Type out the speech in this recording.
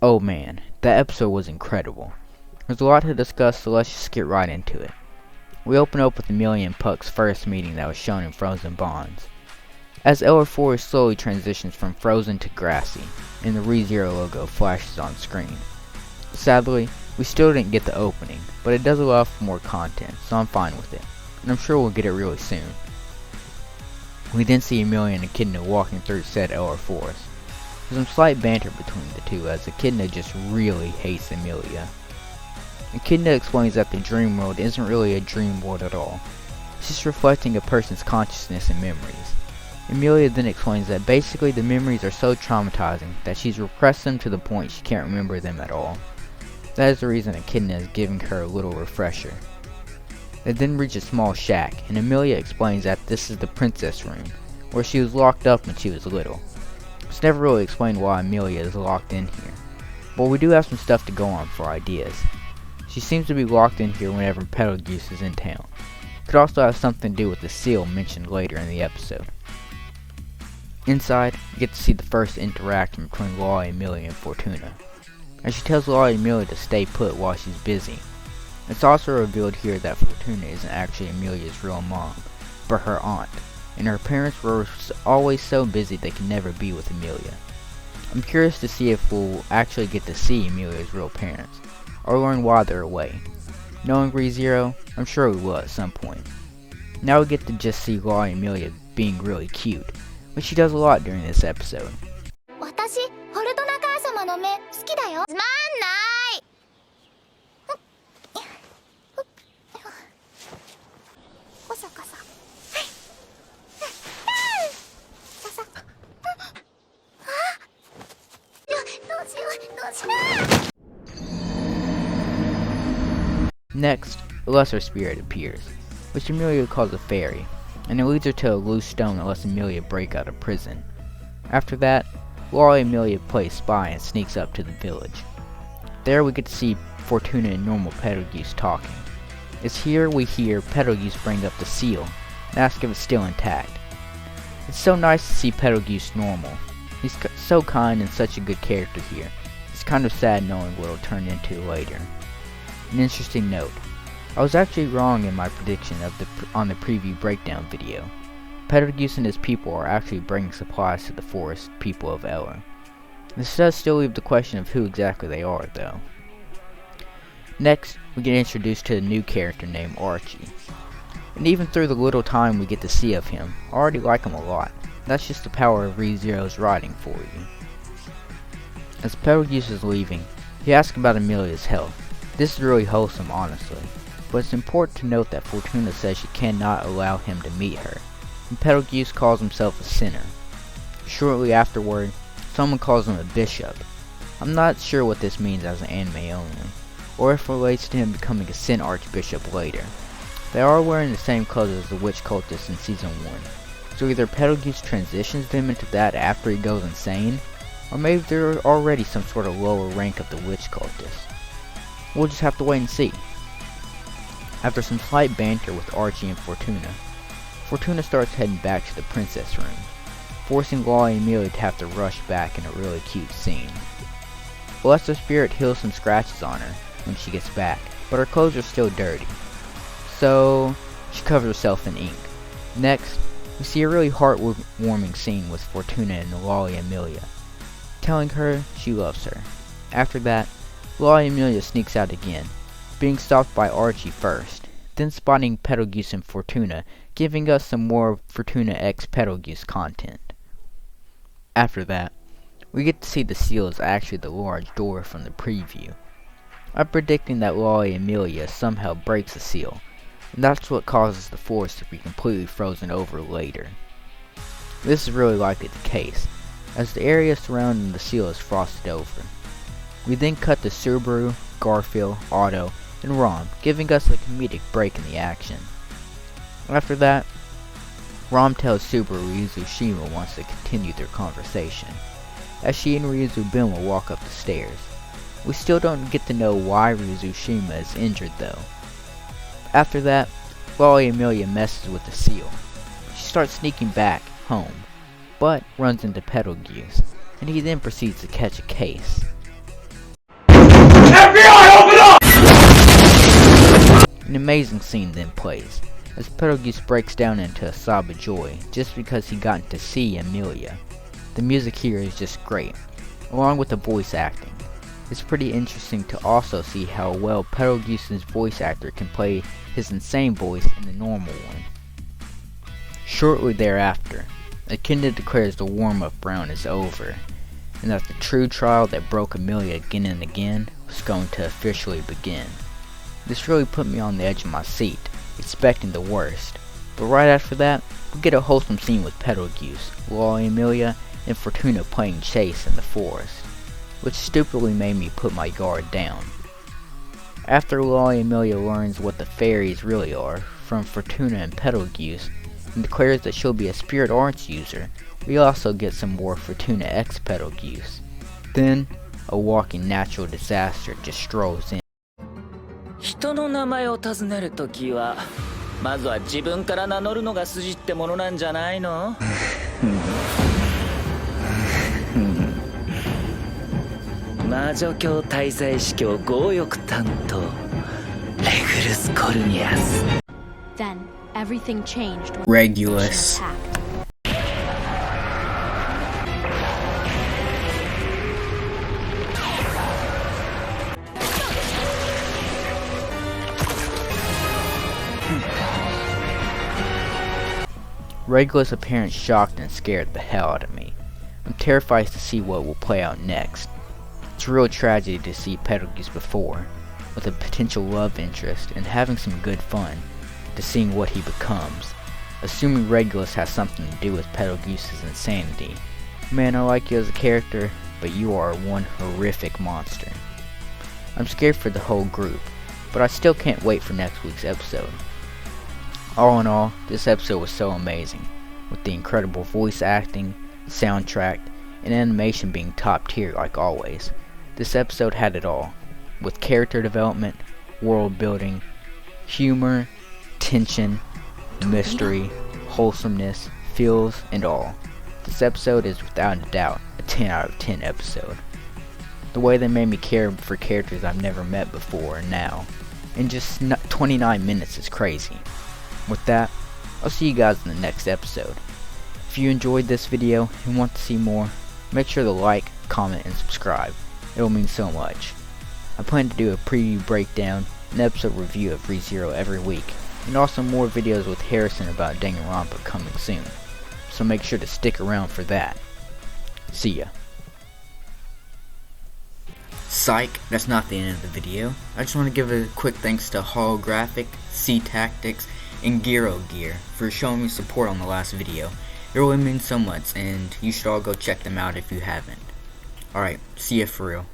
Oh man, that episode was incredible. There's a lot to discuss, so let's just get right into it. We open up with Emilia and Puck's first meeting that was shown in Frozen Bonds. As LR4 slowly transitions from frozen to grassy, and the ReZero logo flashes on screen. Sadly, we still didn't get the opening, but it does allow for more content, so I'm fine with it, and I'm sure we'll get it really soon. We then see Emilia and Echidna walking through said LR4s. There's some slight banter between the two as Echidna just really hates Emilia. Echidna explains that the dream world isn't really a dream world at all. It's just reflecting a person's consciousness and memories. Emilia then explains that basically the memories are so traumatizing that she's repressed them to the point she can't remember them at all. That is the reason Echidna is giving her a little refresher. They then reach a small shack, and Emilia explains that this is the princess room, where she was locked up when she was little. It's never really explained why Emilia is locked in here, but we do have some stuff to go on for ideas. She seems to be locked in here whenever Betelgeuse is in town. Could also have something to do with the seal mentioned later in the episode. Inside, we get to see the first interaction between Lolly, Emilia, and Fortuna, as she tells Lolly and Emilia to stay put while she's busy. It's also revealed here that Fortuna isn't actually Emilia's real mom, but her aunt, and her parents were always so busy they could never be with Emilia. I'm curious to see if we'll actually get to see Emilia's real parents, or learn why they're away. Knowing ReZero, I'm sure we will at some point. Now we get to just see Lolly and Emilia being really cute, which she does a lot during this episode. Next, a lesser spirit appears, which Emilia calls a fairy, and it leads her to a loose stone that lets Emilia break out of prison. After that, Lolly and Emilia plays spy and sneaks up to the village. There we get to see Fortuna and normal Betelgeuse talking. It's here we hear Betelgeuse bring up the seal and ask if it's still intact. It's so nice to see Betelgeuse normal. He's so kind and such a good character here. It's kind of sad knowing what it'll turn into later. An interesting note, I was actually wrong in my prediction on the preview breakdown video. Betelgeuse and his people are actually bringing supplies to the forest people of Eller. This does still leave the question of who exactly they are though. Next, we get introduced to a new character named Archie. And even through the little time we get to see of him, I already like him a lot. That's just the power of ReZero's writing for you. As Betelgeuse is leaving, he asks about Emilia's health. This is really wholesome, honestly, but it's important to note that Fortuna says she cannot allow him to meet her, and Betelgeuse calls himself a sinner. Shortly afterward, someone calls him a bishop. I'm not sure what this means as an anime only, or if it relates to him becoming a sin archbishop later. They are wearing the same clothes as the witch cultists in season 1, so either Betelgeuse transitions them into that after he goes insane, or maybe they're already some sort of lower rank of the witch cultists. We'll just have to wait and see. After some slight banter with Archie and Fortuna, Fortuna starts heading back to the princess room, forcing Lolly and Emilia to have to rush back in a really cute scene. Lesser Spirit heals some scratches on her when she gets back, but her clothes are still dirty, so she covers herself in ink. Next, we see a really heartwarming scene with Fortuna and Lolly and Emilia, telling her she loves her. After that, Lolly and Emilia sneaks out again, being stopped by Archie first, then spotting Betelgeuse and Fortuna, giving us some more Fortuna x Betelgeuse content. After that, we get to see the seal is actually the large door from the preview. I'm predicting that Lolly and Emilia somehow breaks the seal, and that's what causes the forest to be completely frozen over later. This is really likely the case, as the area surrounding the seal is frosted over. We then cut to Subaru, Garfield, Otto, and Rom, giving us a comedic break in the action. After that, Rom tells Subaru Ryuzu Shima wants to continue their conversation, as she and Ryuzu Bin will walk up the stairs. We still don't get to know why Ryuzu Shima is injured though. After that, Lolly and Emilia messes with the seal. She starts sneaking back home, but runs into Betelgeuse, and he then proceeds to catch a case. amazing scene then plays, as Betelgeuse breaks down into a sob of joy just because he got to see Emilia. The music here is just great, along with the voice acting. It's pretty interesting to also see how well Betelgeuse's voice actor can play his insane voice in the normal one. Shortly thereafter, Echidna declares the warm-up round is over, and that the true trial that broke Emilia again and again was going to officially begin. This really put me on the edge of my seat, expecting the worst, but right after that, we get a wholesome scene with Betelgeuse, Lolly Emilia, and Fortuna playing chase in the forest, which stupidly made me put my guard down. After Lolly Emilia learns what the fairies really are from Fortuna and Betelgeuse, and declares that she'll be a spirit arts user, we also get some more Fortuna x Betelgeuse. Then, a walking natural disaster just strolls in. 人の名前を尋ねるときは、まずは自分から名乗るのが筋ってものなんじゃないの？魔女教滞在司教強欲担当、レグルス・コルニアス。Then everything changed when Regulus. Regulus' appearance shocked and scared the hell out of me. I'm terrified to see what will play out next. It's a real tragedy to see Betelgeuse before, with a potential love interest and having some good fun, to seeing what he becomes, assuming Regulus has something to do with Betelgeuse's insanity. Man, I like you as a character, but you are one horrific monster. I'm scared for the whole group, but I still can't wait for next week's episode. All in all, this episode was so amazing, with the incredible voice acting, soundtrack, and animation being top tier like always. This episode had it all, with character development, world building, humor, tension, mystery, wholesomeness, feels, and all. This episode is without a doubt a 10 out of 10 episode. The way they made me care for characters I've never met before and now, in just 29 minutes is crazy. With that, I'll see you guys in the next episode. If you enjoyed this video and want to see more, make sure to like, comment, and subscribe. It'll mean so much. I plan to do a preview breakdown and episode review of ReZero every week, and also more videos with Harrison about Danganronpa coming soon, so make sure to stick around for that. See ya. Psych, that's not the end of the video. I just want to give a quick thanks to Holographic, C-Tactics, and Giro Gear for showing me support on the last video. It really means so much, and you should all go check them out if you haven't. Alright, see ya for real.